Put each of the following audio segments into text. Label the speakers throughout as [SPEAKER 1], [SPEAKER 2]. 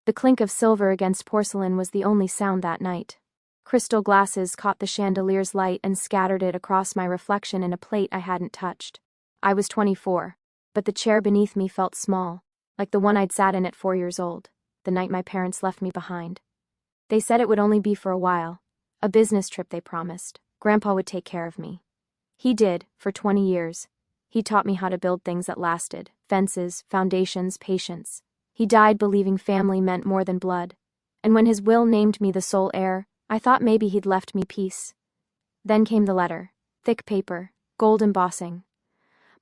[SPEAKER 1] The clink of silver against porcelain was the only sound that night. Crystal glasses caught the chandelier's light and scattered it across my reflection in a plate I hadn't touched. I was 24, but the chair beneath me felt small, like the one I'd sat in at 4 years old, the night my parents left me behind. They said it would only be for a while, a business trip they promised. Grandpa would take care of me. He did, for 20 years. He taught me how to build things that lasted: fences, foundations, patience. He died believing family meant more than blood. And when his will named me the sole heir, I thought maybe he'd left me peace. Then came the letter. Thick paper, gold embossing.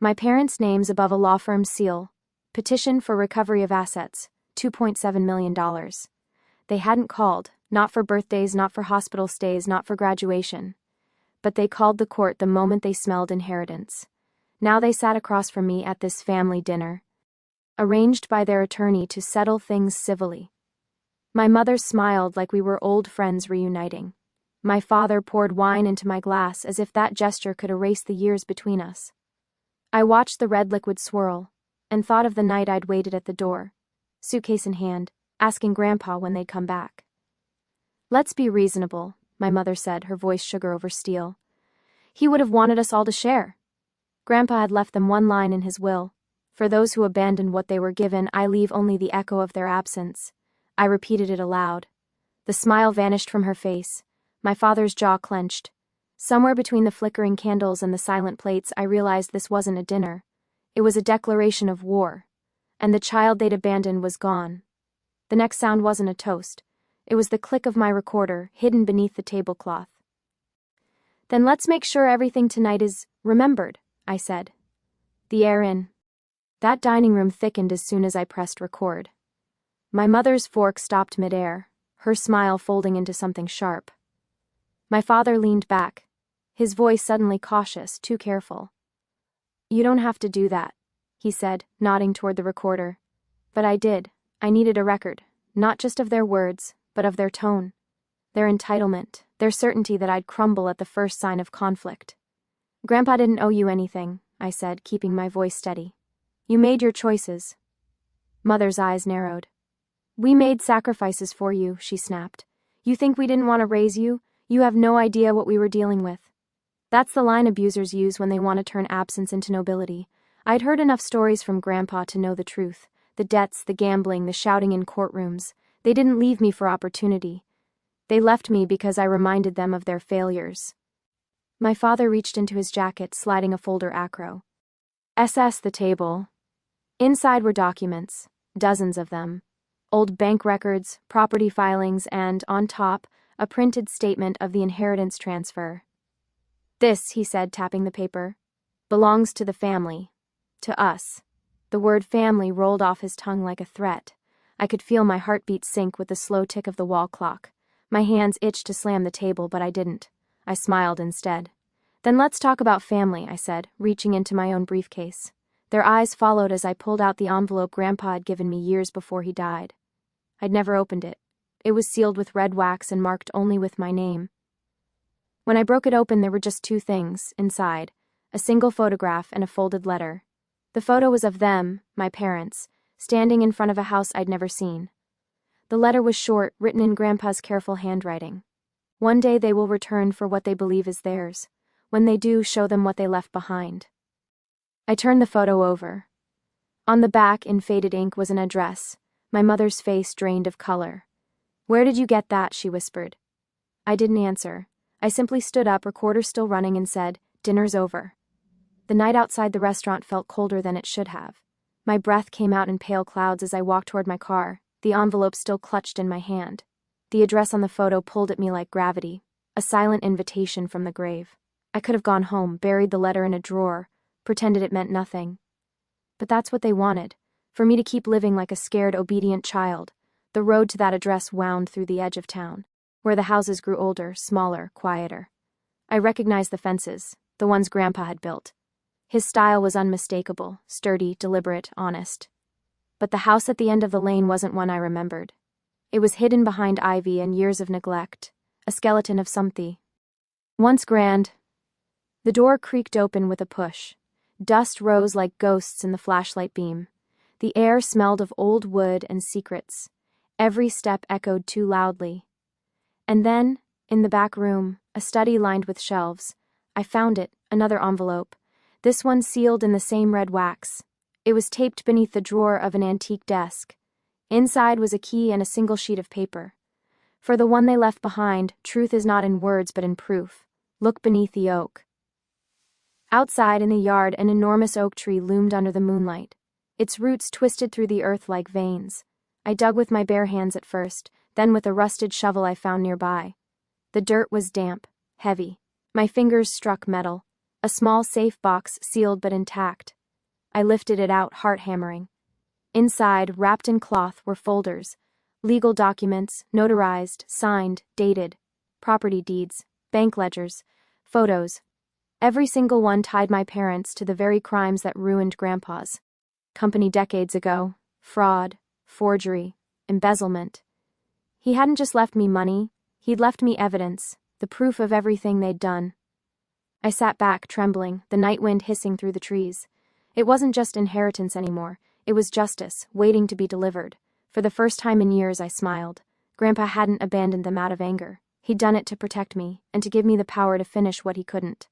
[SPEAKER 1] My parents' names above a law firm's seal. Petition for recovery of assets, $2.7 million. They hadn't called, not for birthdays, not for hospital stays, not for graduation. But they called the court the moment they smelled inheritance. Now they sat across from me at this family dinner, arranged by their attorney to settle things civilly. My mother smiled like we were old friends reuniting. My father poured wine into my glass as if that gesture could erase the years between us. I watched the red liquid swirl, and thought of the night I'd waited at the door, suitcase in hand, asking Grandpa when they'd come back. "Let's be reasonable," my mother said, her voice sugar over steel. "He would have wanted us all to share." Grandpa had left them one line in his will: "For those who abandoned what they were given, I leave only the echo of their absence." I repeated it aloud. The smile vanished from her face. My father's jaw clenched. Somewhere between the flickering candles and the silent plates, I realized this wasn't a dinner. It was a declaration of war. And the child they'd abandoned was gone. The next sound wasn't a toast. It was the click of my recorder, hidden beneath the tablecloth. "Then let's make sure everything tonight is remembered," I said. The air in that dining room thickened as soon as I pressed record. My mother's fork stopped midair, her smile folding into something sharp. My father leaned back, his voice suddenly cautious, too careful. "You don't have to do that," he said, nodding toward the recorder. But I did. I needed a record, not just of their words, but of their tone, their entitlement, their certainty that I'd crumble at the first sign of conflict. "Grandpa didn't owe you anything," I said, keeping my voice steady. "You made your choices." Mother's eyes narrowed. "We made sacrifices for you," she snapped. "You think we didn't want to raise you? You have no idea what we were dealing with." That's the line abusers use when they want to turn absence into nobility. I'd heard enough stories from Grandpa to know the truth. The debts, the gambling, the shouting in courtrooms. They didn't leave me for opportunity. They left me because I reminded them of their failures. My father reached into his jacket, sliding a folder acro. The table. Inside were documents, dozens of them. Old bank records, property filings, and, on top, a printed statement of the inheritance transfer. "This," he said, tapping the paper, "belongs to the family. To us." The word family rolled off his tongue like a threat. I could feel my heartbeat sink with the slow tick of the wall clock. My hands itched to slam the table, but I didn't. I smiled instead. "Then let's talk about family," I said, reaching into my own briefcase. Their eyes followed as I pulled out the envelope Grandpa had given me years before he died. I'd never opened it. It was sealed with red wax and marked only with my name. When I broke it open, there were just two things inside: a single photograph and a folded letter. The photo was of them, my parents, standing in front of a house I'd never seen. The letter was short, written in Grandpa's careful handwriting. "One day they will return for what they believe is theirs. When they do, show them what they left behind." I turned the photo over. On the back, in faded ink, was an address. My mother's face drained of color. "Where did you get that?" she whispered. I didn't answer. I simply stood up, recorder still running, and said, "Dinner's over." The night outside the restaurant felt colder than it should have. My breath came out in pale clouds as I walked toward my car, the envelope still clutched in my hand. The address on the photo pulled at me like gravity, a silent invitation from the grave. I could have gone home, buried the letter in a drawer, pretended it meant nothing. But that's what they wanted, for me to keep living like a scared, obedient child. The road to that address wound through the edge of town, where the houses grew older, smaller, quieter. I recognized the fences, the ones Grandpa had built. His style was unmistakable, sturdy, deliberate, honest. But the house at the end of the lane wasn't one I remembered. It was hidden behind ivy and years of neglect, a skeleton of something. Once grand. The door creaked open with a push. Dust rose like ghosts in the flashlight beam. The air smelled of old wood and secrets. Every step echoed too loudly. And then, in the back room, a study lined with shelves, I found it, another envelope, this one sealed in the same red wax. It was taped beneath the drawer of an antique desk. Inside was a key and a single sheet of paper. For the one they left behind, truth is not in words but in proof. Look beneath the oak. Outside in the yard, an enormous oak tree loomed under the moonlight. Its roots twisted through the earth like veins. I dug with my bare hands at first, then with a rusted shovel I found nearby. The dirt was damp, heavy. My fingers struck metal. A small safe box, sealed but intact. I lifted it out, heart hammering. Inside, wrapped in cloth, were folders. Legal documents, notarized, signed, dated. Property deeds, bank ledgers, photos. Every single one tied my parents to the very crimes that ruined Grandpa's company decades ago. Fraud, forgery, embezzlement. He hadn't just left me money, he'd left me evidence, the proof of everything they'd done. I sat back, trembling, the night wind hissing through the trees. It wasn't just inheritance anymore, it was justice, waiting to be delivered. For the first time in years, I smiled. Grandpa hadn't abandoned them out of anger. He'd done it to protect me, and to give me the power to finish what he couldn't.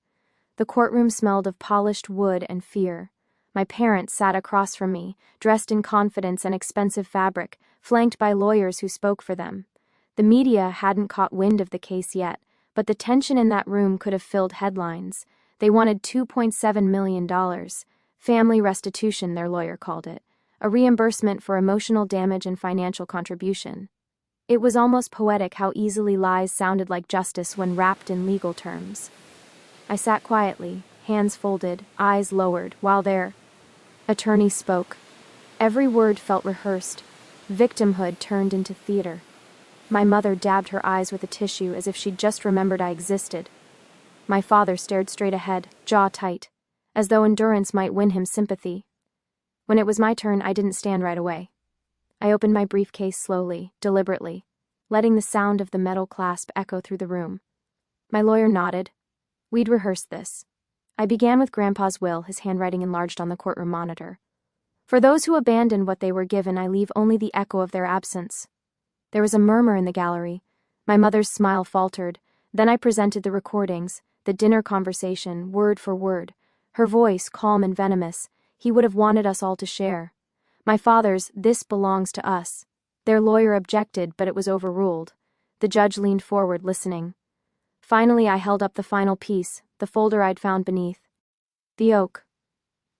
[SPEAKER 1] The courtroom smelled of polished wood and fear. My parents sat across from me, dressed in confidence and expensive fabric, flanked by lawyers who spoke for them. The media hadn't caught wind of the case yet, but the tension in that room could have filled headlines. They wanted $2.7 million. Family restitution, their lawyer called it. A reimbursement for emotional damage and financial contribution. It was almost poetic how easily lies sounded like justice when wrapped in legal terms. I sat quietly, hands folded, eyes lowered, while their attorney spoke. Every word felt rehearsed. Victimhood turned into theater. My mother dabbed her eyes with a tissue as if she'd just remembered I existed. My father stared straight ahead, jaw tight, as though endurance might win him sympathy. When it was my turn, I didn't stand right away. I opened my briefcase slowly, deliberately, letting the sound of the metal clasp echo through the room. My lawyer nodded. We'd rehearsed this. I began with Grandpa's will, his handwriting enlarged on the courtroom monitor. For those who abandoned what they were given, I leave only the echo of their absence. There was a murmur in the gallery. My mother's smile faltered. Then I presented the recordings, the dinner conversation, word for word. Her voice, calm and venomous. He would have wanted us all to share. My father's, "This belongs to us." Their lawyer objected, but it was overruled. The judge leaned forward, listening. Finally, I held up the final piece, the folder I'd found beneath. The oak.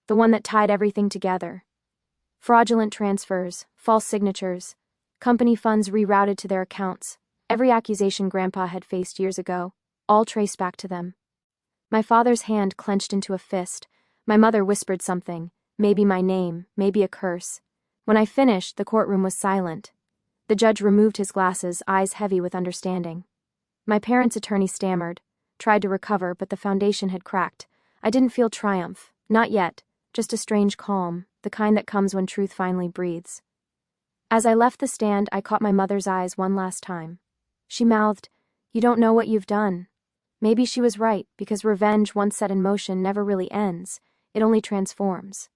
[SPEAKER 1] The one that tied everything together. Fraudulent transfers, false signatures, company funds rerouted to their accounts. Every accusation Grandpa had faced years ago, all traced back to them. My father's hand clenched into a fist. My mother whispered something, maybe my name, maybe a curse. When I finished, the courtroom was silent. The judge removed his glasses, eyes heavy with understanding. My parents' attorney stammered, tried to recover, but the foundation had cracked. I didn't feel triumph, not yet, just a strange calm, the kind that comes when truth finally breathes. As I left the stand, I caught my mother's eyes one last time. She mouthed, "You don't know what you've done." Maybe she was right, because revenge, once set in motion, never really ends. It only transforms.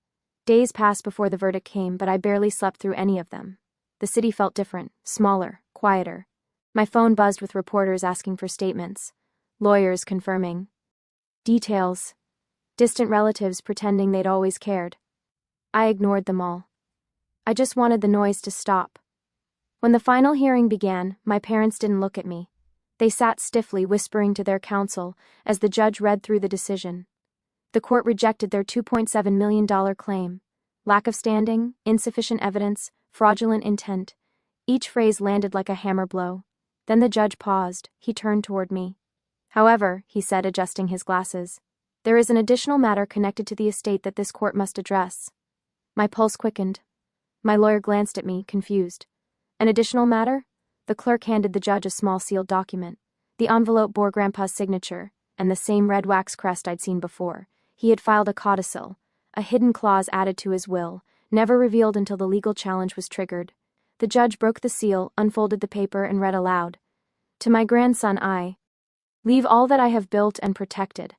[SPEAKER 1] Days passed before the verdict came, but I barely slept through any of them. The city felt different, smaller, quieter. My phone buzzed with reporters asking for statements. Lawyers confirming details. Distant relatives pretending they'd always cared. I ignored them all. I just wanted the noise to stop. When the final hearing began, my parents didn't look at me. They sat stiffly, whispering to their counsel, as the judge read through the decision. The court rejected their $2.7 million claim. Lack of standing, insufficient evidence, fraudulent intent. Each phrase landed like a hammer blow. Then the judge paused. He turned toward me. "However," he said, adjusting his glasses, "there is an additional matter connected to the estate that this court must address." My pulse quickened. My lawyer glanced at me, confused. "An additional matter?" The clerk handed the judge a small sealed document. The envelope bore Grandpa's signature, and the same red wax crest I'd seen before. He had filed a codicil, a hidden clause added to his will, never revealed until the legal challenge was triggered. The judge broke the seal, unfolded the paper, and read aloud. "To my grandson I leave all that I have built and protected.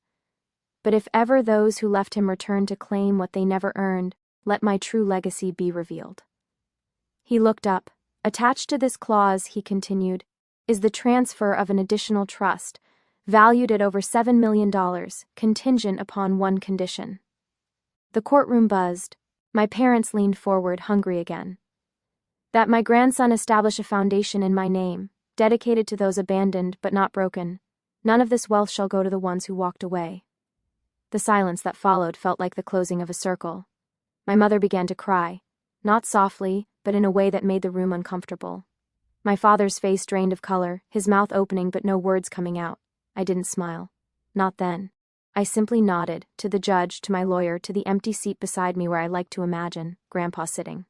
[SPEAKER 1] But if ever those who left him return to claim what they never earned, let my true legacy be revealed." He looked up, Attached to this clause, he continued, is the transfer of an additional trust, valued at over $7 million, contingent upon one condition. The courtroom buzzed. My parents leaned forward, hungry again. That my grandson establish a foundation in my name, dedicated to those abandoned but not broken. None of this wealth shall go to the ones who walked away. The silence that followed felt like the closing of a circle. My mother began to cry, not softly, but in a way that made the room uncomfortable. My father's face drained of color, his mouth opening but no words coming out. I didn't smile. Not then. I simply nodded, to the judge, to my lawyer, to the empty seat beside me where I liked to imagine Grandpa sitting.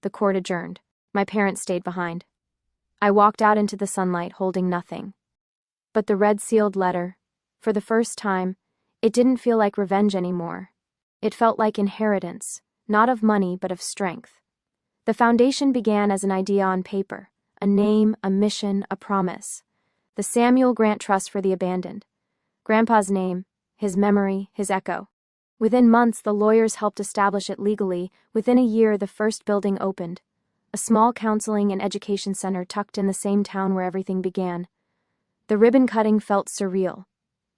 [SPEAKER 1] The court adjourned. My parents stayed behind. I walked out into the sunlight holding nothing. But the red-sealed letter, for the first time, it didn't feel like revenge anymore. It felt like inheritance, not of money but of strength. The foundation began as an idea on paper, a name, a mission, a promise. The Samuel Grant Trust for the Abandoned. Grandpa's name, his memory, his echo. Within months, the lawyers helped establish it legally. Within a year, the first building opened. A small counseling and education center tucked in the same town where everything began. The ribbon cutting felt surreal.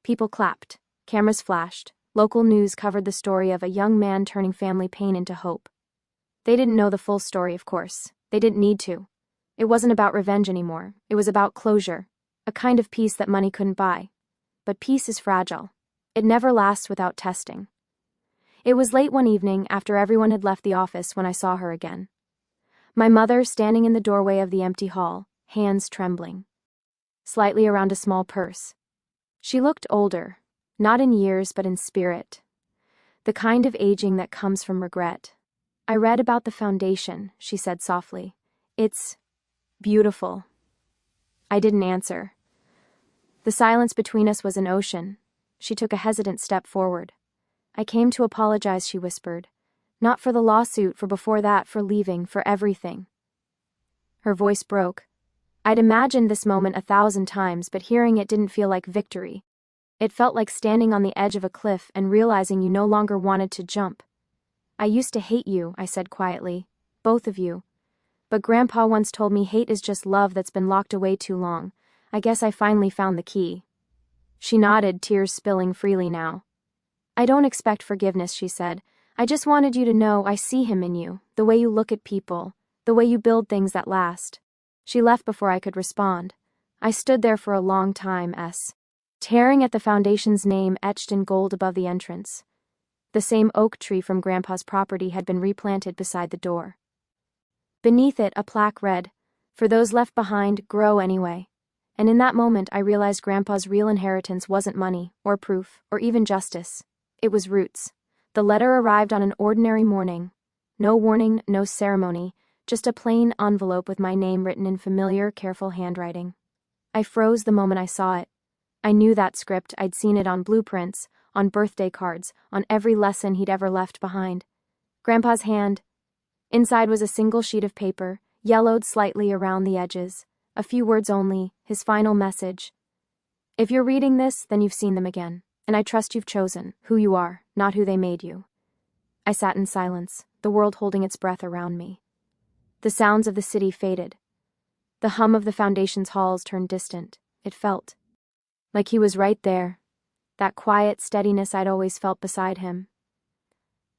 [SPEAKER 1] People clapped. Cameras flashed. Local news covered the story of a young man turning family pain into hope. They didn't know the full story, of course. They didn't need to. It wasn't about revenge anymore. It was about closure. A kind of peace that money couldn't buy. But peace is fragile. It never lasts without testing. It was late one evening after everyone had left the office when I saw her again. My mother standing in the doorway of the empty hall, hands trembling. Slightly around a small purse. She looked older, not in years but in spirit. The kind of aging that comes from regret. I read about the foundation, she said softly. It's beautiful. I didn't answer. The silence between us was an ocean. She took a hesitant step forward. I came to apologize, she whispered. Not for the lawsuit, for before that, for leaving, for everything. Her voice broke. I'd imagined this moment 1,000 times, but hearing it didn't feel like victory. It felt like standing on the edge of a cliff and realizing you no longer wanted to jump. I used to hate you, I said quietly. Both of you. But Grandpa once told me hate is just love that's been locked away too long. I guess I finally found the key. She nodded, tears spilling freely now. I don't expect forgiveness, she said. I just wanted you to know I see him in you, the way you look at people, the way you build things that last. She left before I could respond. I stood there for a long time, staring at the foundation's name etched in gold above the entrance. The same oak tree from Grandpa's property had been replanted beside the door. Beneath it, a plaque read, "For those left behind, grow anyway." And in that moment, I realized Grandpa's real inheritance wasn't money, or proof, or even justice. It was roots. The letter arrived on an ordinary morning. No warning, no ceremony, just a plain envelope with my name written in familiar, careful handwriting. I froze the moment I saw it. I knew that script. I'd seen it on blueprints, on birthday cards, on every lesson he'd ever left behind. Grandpa's hand. Inside was a single sheet of paper, yellowed slightly around the edges. A few words only, his final message. If you're reading this, then you've seen them again, and I trust you've chosen who you are, not who they made you. I sat in silence, the world holding its breath around me. The sounds of the city faded. The hum of the foundation's halls turned distant. It felt like he was right there, that quiet steadiness I'd always felt beside him.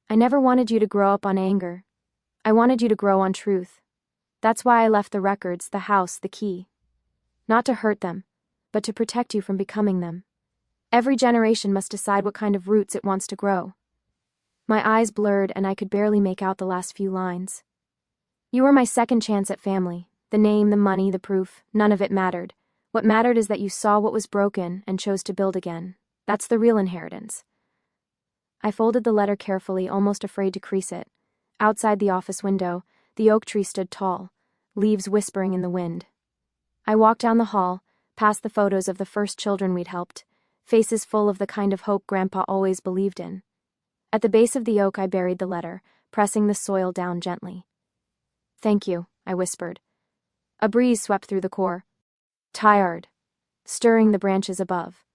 [SPEAKER 1] I never wanted you to grow up on anger. I wanted you to grow on truth. That's why I left the records, the house, the key. Not to hurt them, but to protect you from becoming them. Every generation must decide what kind of roots it wants to grow. My eyes blurred and I could barely make out the last few lines. You were my second chance at family. The name, the money, the proof, none of it mattered. What mattered is that you saw what was broken and chose to build again. That's the real inheritance. I folded the letter carefully, almost afraid to crease it. Outside the office window, the oak tree stood tall, leaves whispering in the wind. I walked down the hall, past the photos of the first children we'd helped, faces full of the kind of hope Grandpa always believed in. At the base of the oak, I buried the letter, pressing the soil down gently. "Thank you," I whispered. A breeze swept through the core, tired, stirring the branches above.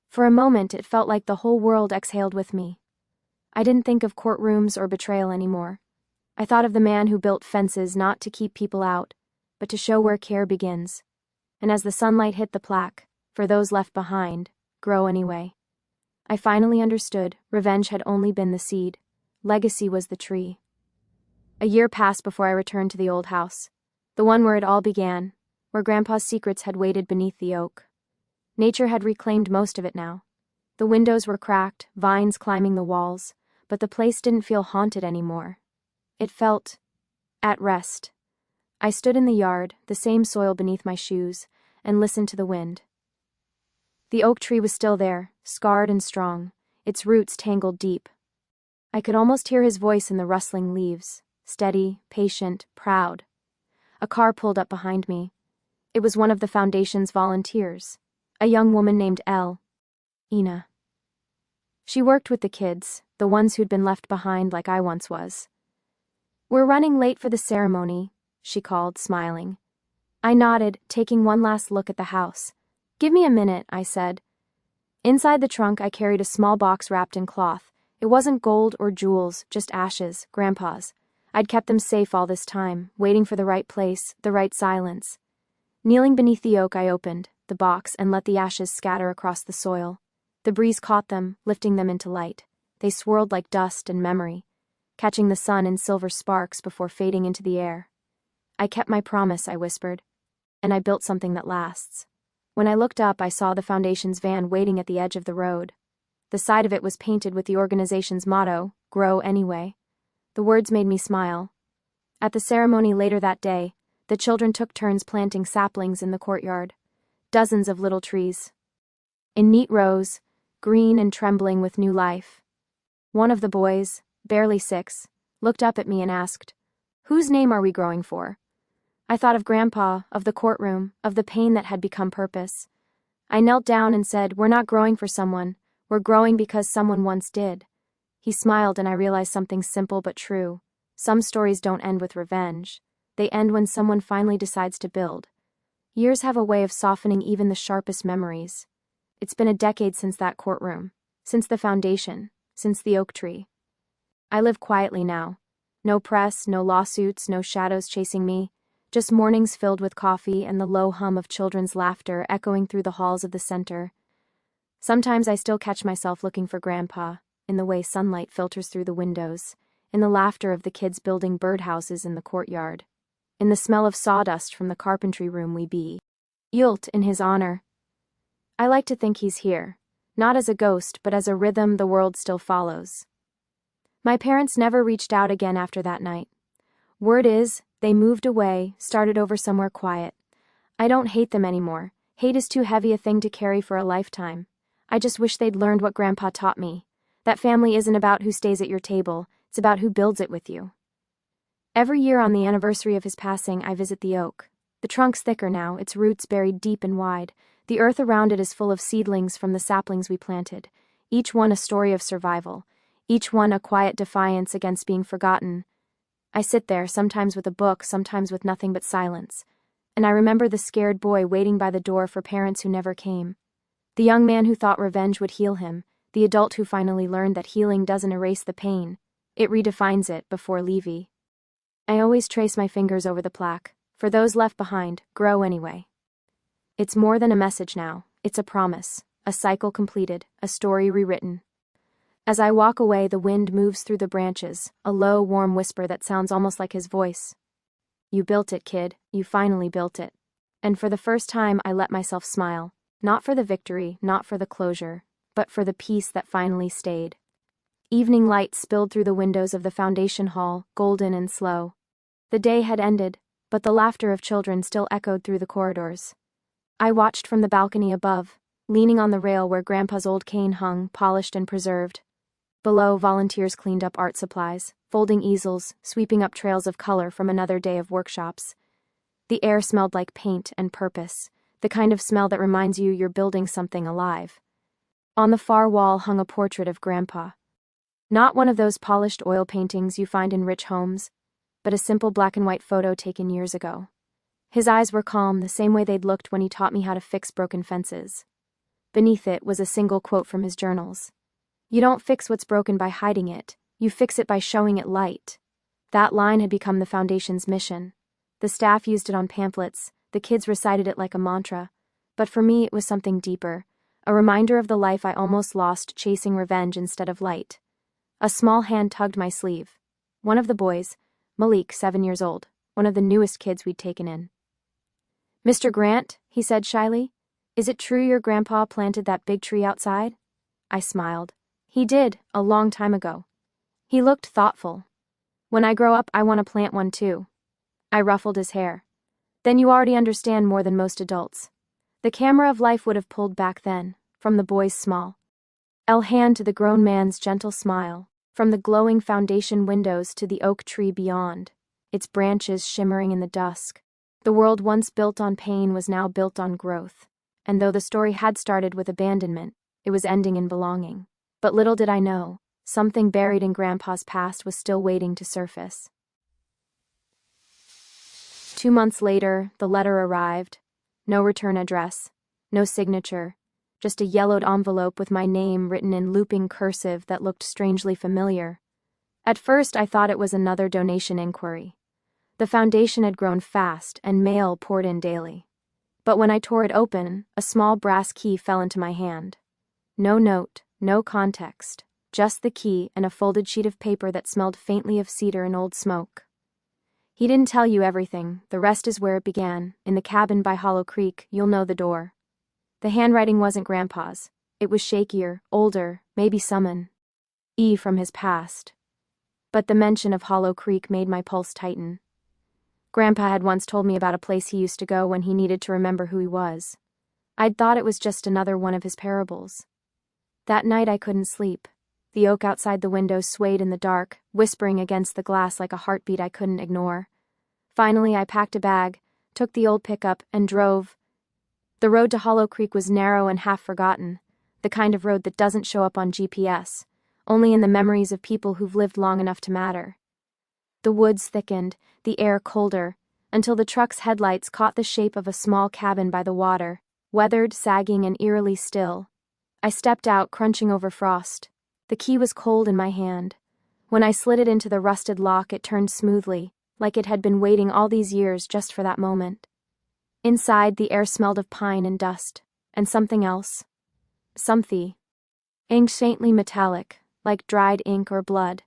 [SPEAKER 1] For a moment, it felt like the whole world exhaled with me. I didn't think of courtrooms or betrayal anymore. I thought of the man who built fences not to keep people out, but to show where care begins. And as the sunlight hit the plaque, "For those left behind, grow anyway." I finally understood, revenge had only been the seed. Legacy was the tree. A year passed before I returned to the old house. The one where it all began, where Grandpa's secrets had waited beneath the oak. Nature had reclaimed most of it now. The windows were cracked, vines climbing the walls, but the place didn't feel haunted anymore. It felt at rest. I stood in the yard, the same soil beneath my shoes, and listened to the wind. The oak tree was still there, scarred and strong, its roots tangled deep. I could almost hear his voice in the rustling leaves, steady, patient, proud. A car pulled up behind me. It was one of the foundation's volunteers, a young woman named Ina. She worked with the kids, the ones who'd been left behind like I once was. "We're running late for the ceremony," she called, smiling. I nodded, taking one last look at the house. "Give me a minute," I said. Inside the trunk I carried a small box wrapped in cloth. It wasn't gold or jewels, just ashes, Grandpa's. I'd kept them safe all this time, waiting for the right place, the right silence. Kneeling beneath the oak, I opened the box and let the ashes scatter across the soil. The breeze caught them, lifting them into light. They swirled like dust and memory, catching the sun in silver sparks before fading into the air. "I kept my promise," I whispered, "and I built something that lasts." When I looked up, I saw the foundation's van waiting at the edge of the road. The side of it was painted with the organization's motto, "Grow Anyway." The words made me smile. At the ceremony later that day, the children took turns planting saplings in the courtyard. Dozens of little trees, in neat rows, green and trembling with new life. One of the boys, barely 6, looked up at me and asked, "Whose name are we growing for?" I thought of Grandpa, of the courtroom, of the pain that had become purpose. I knelt down and said, "We're not growing for someone, we're growing because someone once did." He smiled and I realized something simple but true. Some stories don't end with revenge. They end when someone finally decides to build. Years have a way of softening even the sharpest memories. It's been a decade since that courtroom, since the foundation, since the oak tree. I live quietly now. No press, no lawsuits, no shadows chasing me. Just mornings filled with coffee and the low hum of children's laughter echoing through the halls of the center. Sometimes I still catch myself looking for Grandpa, in the way sunlight filters through the windows, in the laughter of the kids building birdhouses in the courtyard, in the smell of sawdust from the carpentry room we built in his honor. I like to think he's here, not as a ghost but as a rhythm the world still follows. My parents never reached out again after that night. Word is, they moved away, started over somewhere quiet. I don't hate them anymore. Hate is too heavy a thing to carry for a lifetime. I just wish they'd learned what Grandpa taught me. That family isn't about who stays at your table, it's about who builds it with you. Every year on the anniversary of his passing, I visit the oak. The trunk's thicker now, its roots buried deep and wide. The earth around it is full of seedlings from the saplings we planted, each one a story of survival, each one a quiet defiance against being forgotten. I sit there, sometimes with a book, sometimes with nothing but silence, and I remember the scared boy waiting by the door for parents who never came. The young man who thought revenge would heal him, the adult who finally learned that healing doesn't erase the pain, it redefines it before leaving. I always trace my fingers over the plaque. "For those left behind, grow anyway." It's more than a message now, it's a promise, a cycle completed, a story rewritten. As I walk away, the wind moves through the branches, a low, warm whisper that sounds almost like his voice. "You built it, kid, you finally built it." And for the first time, I let myself smile, not for the victory, not for the closure, but for the peace that finally stayed. Evening light spilled through the windows of the foundation hall, golden and slow. The day had ended, but the laughter of children still echoed through the corridors. I watched from the balcony above, leaning on the rail where Grandpa's old cane hung, polished and preserved. Below, volunteers cleaned up art supplies, folding easels, sweeping up trails of color from another day of workshops. The air smelled like paint and purpose, the kind of smell that reminds you you're building something alive. On the far wall hung a portrait of Grandpa. Not one of those polished oil paintings you find in rich homes, but a simple black and white photo taken years ago. His eyes were calm, the same way they'd looked when he taught me how to fix broken fences. Beneath it was a single quote from his journals. "You don't fix what's broken by hiding it, you fix it by showing it light." That line had become the foundation's mission. The staff used it on pamphlets, the kids recited it like a mantra. But for me it was something deeper, a reminder of the life I almost lost chasing revenge instead of light. A small hand tugged my sleeve. One of the boys, Malik, 7 years old, one of the newest kids we'd taken in. "Mr. Grant," he said shyly, "is it true your grandpa planted that big tree outside?" I smiled. "He did, a long time ago." He looked thoughtful. "When I grow up, I want to plant one too." I ruffled his hair. "Then you already understand more than most adults." The camera of life would have pulled back then, from the boy's small hand to the grown man's gentle smile, from the glowing foundation windows to the oak tree beyond, its branches shimmering in the dusk. The world once built on pain was now built on growth, and though the story had started with abandonment, it was ending in belonging. But little did I know, something buried in Grandpa's past was still waiting to surface. 2 months later, the letter arrived. No return address, no signature, just a yellowed envelope with my name written in looping cursive that looked strangely familiar. At first, I thought it was another donation inquiry. The foundation had grown fast, and mail poured in daily. But when I tore it open, a small brass key fell into my hand. No note, no context, just the key and a folded sheet of paper that smelled faintly of cedar and old smoke. "He didn't tell you everything, the rest is where it began, in the cabin by Hollow Creek, you'll know the door." The handwriting wasn't Grandpa's. It was shakier, older, maybe summon from his past. But the mention of Hollow Creek made my pulse tighten. Grandpa had once told me about a place he used to go when he needed to remember who he was. I'd thought it was just another one of his parables. That night I couldn't sleep. The oak outside the window swayed in the dark, whispering against the glass like a heartbeat I couldn't ignore. Finally, I packed a bag, took the old pickup, and drove. The road to Hollow Creek was narrow and half forgotten, the kind of road that doesn't show up on GPS, only in the memories of people who've lived long enough to matter. The woods thickened, the air colder, until the truck's headlights caught the shape of a small cabin by the water, weathered, sagging, and eerily still. I stepped out, crunching over frost. The key was cold in my hand. When I slid it into the rusted lock, it turned smoothly, like it had been waiting all these years just for that moment. Inside, the air smelled of pine and dust, and something else. Something. Ink faintly metallic, like dried ink or blood.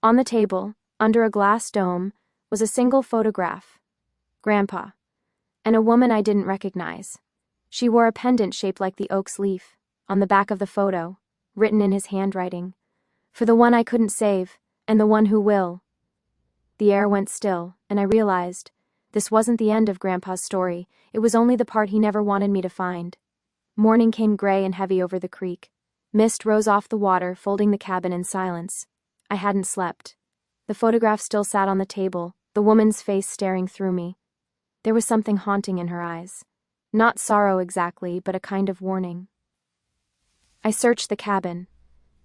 [SPEAKER 1] On the table, under a glass dome, was a single photograph. Grandpa. And a woman I didn't recognize. She wore a pendant shaped like the oak's leaf. On the back of the photo, written in his handwriting, "For the one I couldn't save, and the one who will." The air went still, and I realized this wasn't the end of Grandpa's story, it was only the part he never wanted me to find. Morning came gray and heavy over the creek. Mist rose off the water, folding the cabin in silence. I hadn't slept. The photograph still sat on the table, the woman's face staring through me. There was something haunting in her eyes. Not sorrow exactly, but a kind of warning. I searched the cabin.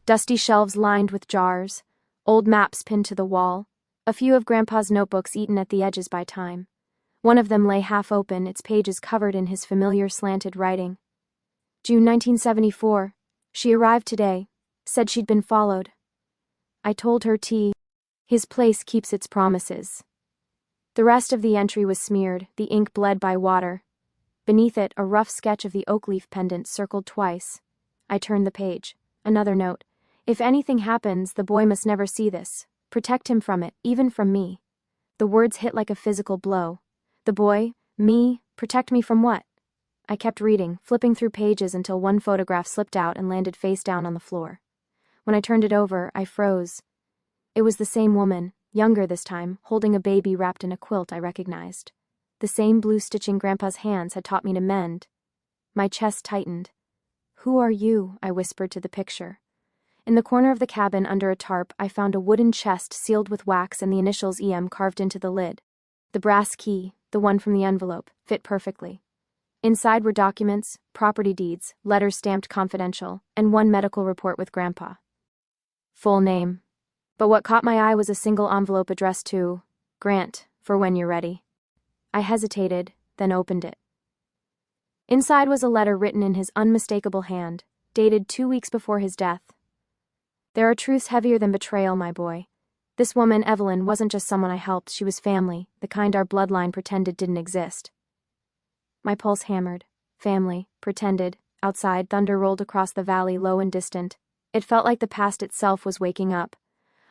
[SPEAKER 1] Dusty shelves lined with jars, old maps pinned to the wall, a few of Grandpa's notebooks eaten at the edges by time. One of them lay half open, its pages covered in his familiar slanted writing. "June 1974. She arrived today. Said she'd been followed. I told her his place keeps its promises." The rest of the entry was smeared, the ink bled by water. Beneath it, a rough sketch of the oak leaf pendant circled twice. I turned the page. Another note. "If anything happens, the boy must never see this. Protect him from it, even from me." The words hit like a physical blow. The boy, me, protect me from what? I kept reading, flipping through pages until one photograph slipped out and landed face down on the floor. When I turned it over, I froze. It was the same woman, younger this time, holding a baby wrapped in a quilt I recognized. The same blue stitching Grandpa's hands had taught me to mend. My chest tightened. "Who are you?" I whispered to the picture. In the corner of the cabin under a tarp, I found a wooden chest sealed with wax and the initials EM carved into the lid. The brass key, the one from the envelope, fit perfectly. Inside were documents, property deeds, letters stamped confidential, and one medical report with Grandpa. Full name. But what caught my eye was a single envelope addressed to Grant, for when you're ready. I hesitated, then opened it. Inside was a letter written in his unmistakable hand, dated 2 weeks before his death. "There are truths heavier than betrayal, my boy. This woman, Evelyn, wasn't just someone I helped, she was family, the kind our bloodline pretended didn't exist. My pulse hammered. Family, pretended. Outside, thunder rolled across the valley, low and distant. It felt like the past itself was waking up.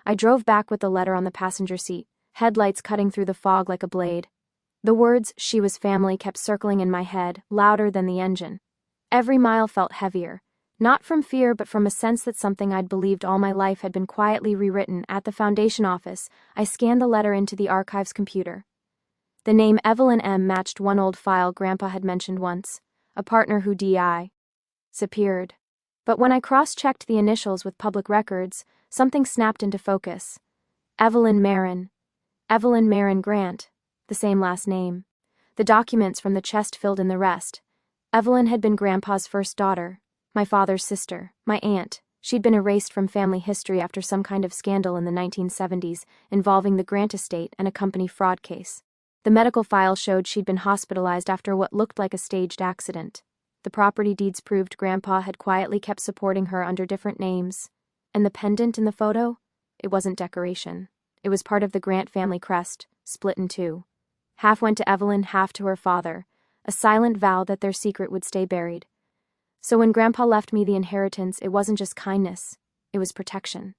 [SPEAKER 1] I drove back with the letter on the passenger seat, headlights cutting through the fog like a blade. The words, "she was family," kept circling in my head, louder than the engine. Every mile felt heavier. Not from fear, but from a sense that something I'd believed all my life had been quietly rewritten. At the foundation office, I scanned the letter into the archives computer. The name Evelyn M. matched one old file Grandpa had mentioned once, a partner who disappeared. But when I cross-checked the initials with public records, something snapped into focus. Evelyn Marin. Evelyn Marin Grant. The same last name. The documents from the chest filled in the rest. Evelyn had been Grandpa's first daughter, my father's sister, my aunt. She'd been erased from family history after some kind of scandal in the 1970s involving the Grant estate and a company fraud case. The medical file showed she'd been hospitalized after what looked like a staged accident. The property deeds proved Grandpa had quietly kept supporting her under different names. And the pendant in the photo? It wasn't decoration. It was part of the Grant family crest, split in two. Half went to Evelyn, half to her father, a silent vow that their secret would stay buried. So when Grandpa left me the inheritance, it wasn't just kindness, it was protection.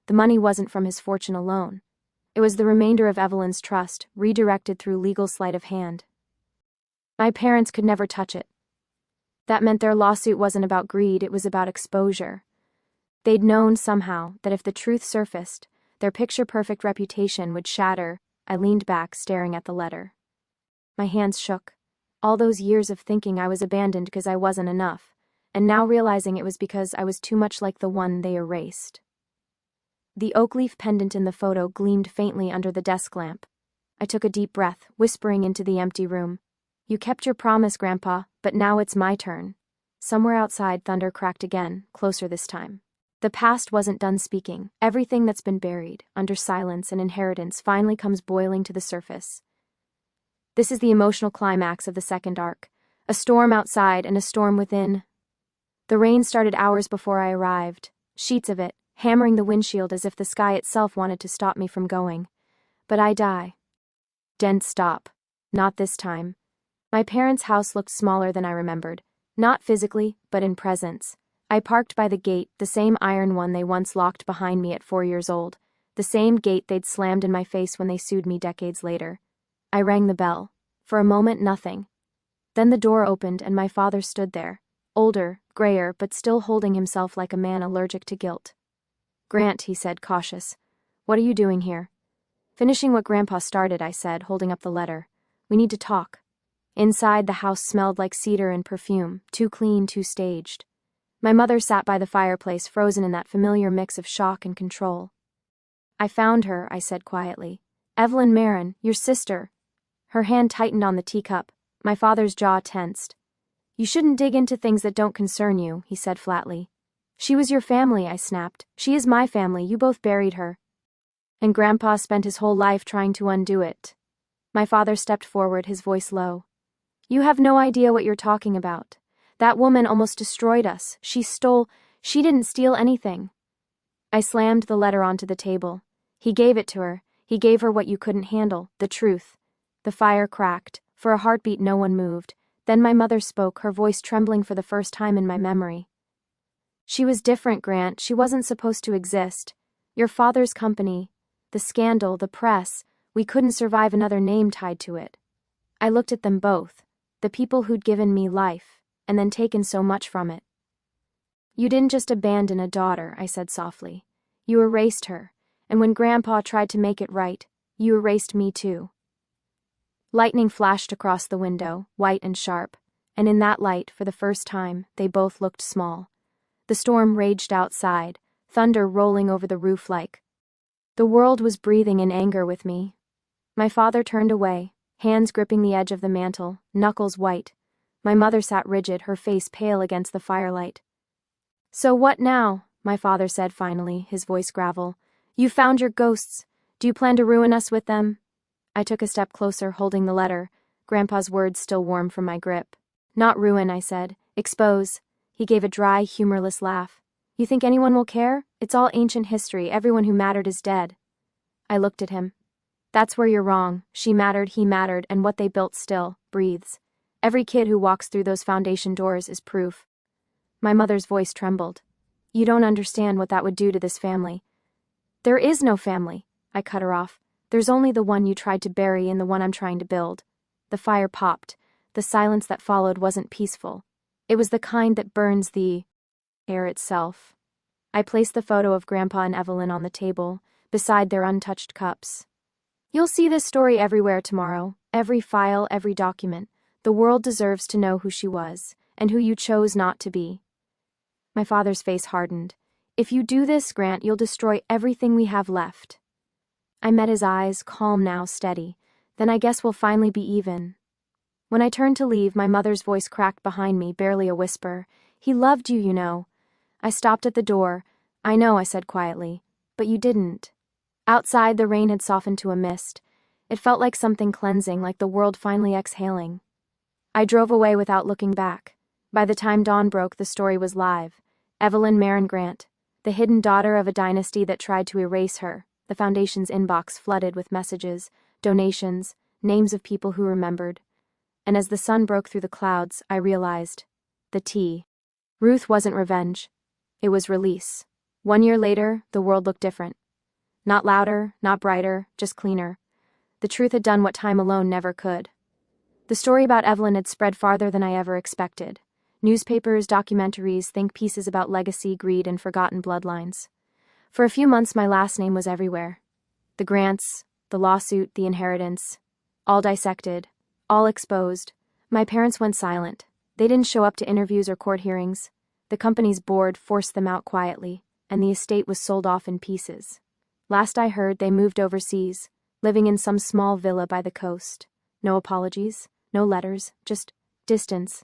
[SPEAKER 1] The money wasn't from his fortune alone. It was the remainder of Evelyn's trust, redirected through legal sleight of hand. My parents could never touch it. That meant their lawsuit wasn't about greed, it was about exposure. They'd known somehow that if the truth surfaced, their picture-perfect reputation would shatter. I leaned back, staring at the letter. My hands shook. All those years of thinking I was abandoned because I wasn't enough, and now realizing it was because I was too much like the one they erased. The oak leaf pendant in the photo gleamed faintly under the desk lamp. I took a deep breath, whispering into the empty room. "You kept your promise, Grandpa, but now it's my turn." Somewhere outside, thunder cracked again, closer this time. The past wasn't done speaking. Everything that's been buried, under silence and inheritance, finally comes boiling to the surface. This is the emotional climax of the second arc. A storm outside and a storm within. The rain started hours before I arrived, sheets of it, hammering the windshield as if the sky itself wanted to stop me from going. But didn't stop. Not this time. My parents' house looked smaller than I remembered. Not physically, but in presence. I parked by the gate, the same iron one they once locked behind me at 4 years old. The same gate they'd slammed in my face when they sued me decades later. I rang the bell. For a moment, nothing. Then the door opened and my father stood there. Older, grayer, but still holding himself like a man allergic to guilt. "Grant," he said, cautious. "What are you doing here?" "Finishing what Grandpa started," I said, holding up the letter. "We need to talk." Inside, the house smelled like cedar and perfume, too clean, too staged. My mother sat by the fireplace, frozen in that familiar mix of shock and control. "I found her," I said quietly. "Evelyn Marin, your sister." Her hand tightened on the teacup. My father's jaw tensed. "You shouldn't dig into things that don't concern you," he said flatly. "She was your family," I snapped. "She is my family, you both buried her. And Grandpa spent his whole life trying to undo it." My father stepped forward, his voice low. "You have no idea what you're talking about. That woman almost destroyed us. She didn't steal anything." I slammed the letter onto the table. "He gave it to her. He gave her what you couldn't handle, the truth." The fire cracked. For a heartbeat, no one moved. Then my mother spoke, her voice trembling for the first time in my memory. "She was different, Grant. She wasn't supposed to exist. Your father's company, the scandal, the press, we couldn't survive another name tied to it." I looked at them both, the people who'd given me life, and then taken so much from it. "You didn't just abandon a daughter," I said softly. "You erased her, and when Grandpa tried to make it right, you erased me too." Lightning flashed across the window, white and sharp, and in that light, for the first time, they both looked small. The storm raged outside, thunder rolling over the roof like. The world was breathing in anger with me. My father turned away, hands gripping the edge of the mantel, knuckles white. My mother sat rigid, her face pale against the firelight. "So what now?" my father said finally, his voice gravel. "You found your ghosts. Do you plan to ruin us with them?" I took a step closer, holding the letter, Grandpa's words still warm from my grip. "Not ruin," I said. "Expose." He gave a dry, humorless laugh. "You think anyone will care? It's all ancient history. Everyone who mattered is dead." I looked at him. That's where you're wrong. She mattered, he mattered, and what they built still breathes. Every kid who walks through those foundation doors is proof. My mother's voice trembled. You don't understand what that would do to this family. There is no family, I cut her off. There's only the one you tried to bury and the one I'm trying to build. The fire popped. The silence that followed wasn't peaceful. It was the kind that burns the air itself. I placed the photo of Grandpa and Evelyn on the table, beside their untouched cups. You'll see this story everywhere tomorrow, every file, every document. The world deserves to know who she was, and who you chose not to be. My father's face hardened. If you do this, Grant, you'll destroy everything we have left. I met his eyes, calm now, steady. Then I guess we'll finally be even. When I turned to leave, my mother's voice cracked behind me, barely a whisper. He loved you, you know. I stopped at the door. I know, I said quietly. But you didn't. Outside, the rain had softened to a mist. It felt like something cleansing, like the world finally exhaling. I drove away without looking back. By the time dawn broke, the story was live. Evelyn Marin Grant, the hidden daughter of a dynasty that tried to erase her. The foundation's inbox flooded with messages, donations, names of people who remembered. And as the sun broke through the clouds, I realized. The T. Ruth wasn't revenge. It was release. 1 year later, the world looked different. Not louder, not brighter, just cleaner. The truth had done what time alone never could. The story about Evelyn had spread farther than I ever expected. Newspapers, documentaries, think pieces about legacy, greed, and forgotten bloodlines. For a few months, my last name was everywhere. The Grants, the lawsuit, the inheritance. All dissected. All exposed. My parents went silent. They didn't show up to interviews or court hearings. The company's board forced them out quietly, and the estate was sold off in pieces. Last I heard, they moved overseas, living in some small villa by the coast. No apologies, no letters, just distance.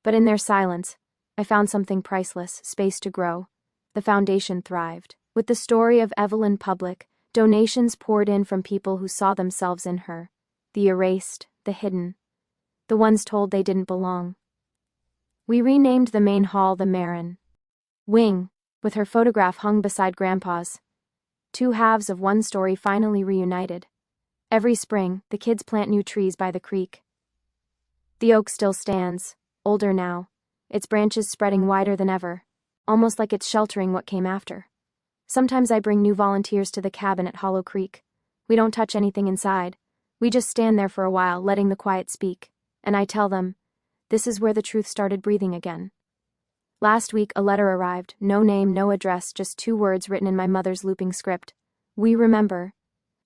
[SPEAKER 1] But in their silence, I found something priceless, space to grow. The foundation thrived. With the story of Evelyn public, donations poured in from people who saw themselves in her. The erased, the hidden. The ones told they didn't belong. We renamed the main hall the Marin Wing, with her photograph hung beside Grandpa's. 2 halves of one story finally reunited. Every spring, the kids plant new trees by the creek. The oak still stands, older now, its branches spreading wider than ever, almost like it's sheltering what came after. Sometimes I bring new volunteers to the cabin at Hollow Creek. We don't touch anything inside. We just stand there for a while, letting the quiet speak. And I tell them, this is where the truth started breathing again. Last week, a letter arrived, no name, no address, just 2 words written in my mother's looping script. We remember.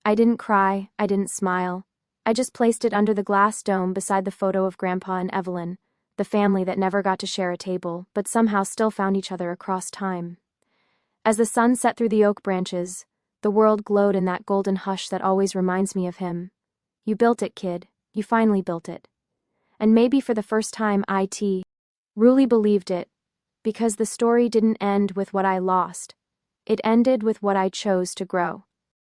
[SPEAKER 1] I didn't cry, I didn't smile. I just placed it under the glass dome beside the photo of Grandpa and Evelyn, the family that never got to share a table, but somehow still found each other across time. As the sun set through the oak branches, the world glowed in that golden hush that always reminds me of him. You built it, kid. You finally built it. And maybe for the first time, I really believed it. Because the story didn't end with what I lost. It ended with what I chose to grow.